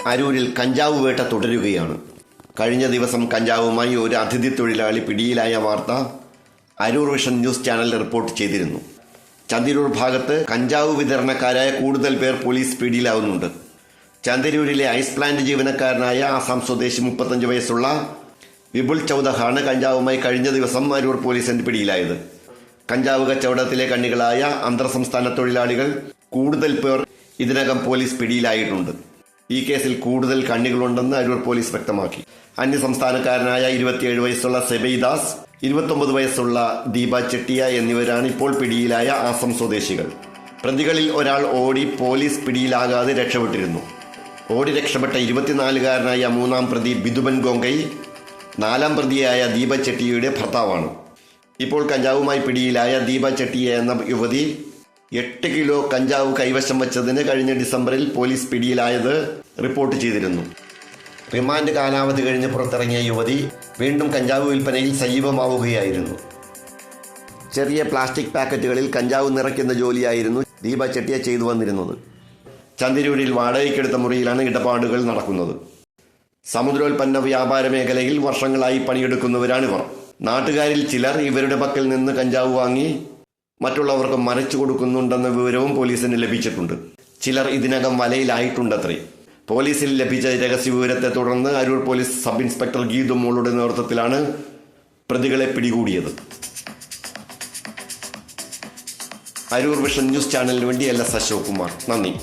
അരൂരിൽ കഞ്ചാവ് വേട്ട തുടരുകയാണ്. കഴിഞ്ഞ ദിവസം കഞ്ചാവുമായി ഒരു അതിഥി തൊഴിലാളി പിടിയിലായ വാർത്ത Aroor vision news channel report ചെയ്തിരുന്നു. ചന്തിരൂർ ഭാഗത്ത് കഞ്ചാവ് വിതരണക്കാരായ കൂടുതൽ പേർ പോലീസ് പിടിയിലാവുന്നുണ്ട്. ചന്തിരൂരിലെ ഐസ് പ്ലാന്റ് ജീവനക്കാരനായ ആസാം സ്വദേശി 35 വയസ്സുള്ള വിപുൽ ചൌധഹാണ് കഞ്ചാവുമായി കഴിഞ്ഞ ദിവസം അരൂർ പോലീസിന്റെ പിടിയിലായത്. കഞ്ചാവ് കച്ചവടത്തിലെ കണ്ണികളായ അന്തർ സംസ്ഥാന തൊഴിലാളികൾ കൂടുതൽ പേർ ഇതിനകം പോലീസ് പിടിയിലായിട്ടുണ്ട്. ഈ കേസിൽ കൂടുതൽ കണ്ണികളുണ്ടെന്ന് അരൂർ പോലീസ് വ്യക്തമാക്കി. അന്യസംസ്ഥാനക്കാരനായ 27 വയസ്സുള്ള സെബൈദാസ്, 29 വയസ്സുള്ള ദീപ ചെട്ടിയ എന്നിവരാണ് ഇപ്പോൾ പിടിയിലായ ആസം സ്വദേശികൾ. പ്രതികളിൽ ഒരാൾ ഓടി പോലീസ് പിടിയിലാകാതെ രക്ഷപ്പെട്ടിരുന്നു. ഓടി രക്ഷപ്പെട്ട 24-കാരനായ 3-ാം പ്രതി ബിദുബൻ ഗോങ്കൈ 4-ാം പ്രതിയായ ദീപ ചെട്ടിയയുടെ ഭർത്താവാണ്. ഇപ്പോൾ കഞ്ചാവുമായി പിടിയിലായ ദീപ ചെട്ടിയ എന്ന യുവതി 8 കിലോ കഞ്ചാവ് കൈവശം വച്ചതിന് കഴിഞ്ഞ ഡിസംബറിൽ പോലീസ് പിടിയിലായത് റിപ്പോർട്ട് ചെയ്തിരുന്നു. റിമാൻഡ് കാലാവധി കഴിഞ്ഞ് പുറത്തിറങ്ങിയ യുവതി വീണ്ടും കഞ്ചാവ് വിൽപ്പനയിൽ സജീവമാവുകയായിരുന്നു. ചെറിയ പ്ലാസ്റ്റിക് പാക്കറ്റുകളിൽ കഞ്ചാവ് നിറയ്ക്കുന്ന ജോലിയായിരുന്നു ദീപ ചെട്ടിയ ചെയ്തു വന്നിരുന്നത്. ചന്തിരൂരിൽ വാടകയ്ക്കെടുത്ത മുറിയിലാണ് ഇടപാടുകൾ നടക്കുന്നത്. സമുദ്രോൽപ്പന്ന വ്യാപാര മേഖലയിൽ വർഷങ്ങളായി പണിയെടുക്കുന്നവരാണിവർ. നാട്ടുകാരിൽ ചിലർ ഇവരുടെ പക്കൽ നിന്ന് കഞ്ചാവ് വാങ്ങി മറ്റുള്ളവർക്ക് മറിച്ചു കൊടുക്കുന്നുണ്ടെന്ന വിവരവും പോലീസിന് ലഭിച്ചിട്ടുണ്ട്. ചിലർ ഇതിനകം വലയിലായിട്ടുണ്ടത്രേ. പോലീസിൽ ലഭിച്ച രഹസ്യ വിവരത്തെ തുടർന്ന് Aroor police sub inspector Geethu മോളുടെ നേതൃത്വത്തിലാണ് പ്രതികളെ പിടികൂടിയത്. അരൂർ വിഷൻ ന്യൂസ് ചാനലിന് വേണ്ടി LS അശോക് കുമാർ. നന്ദി.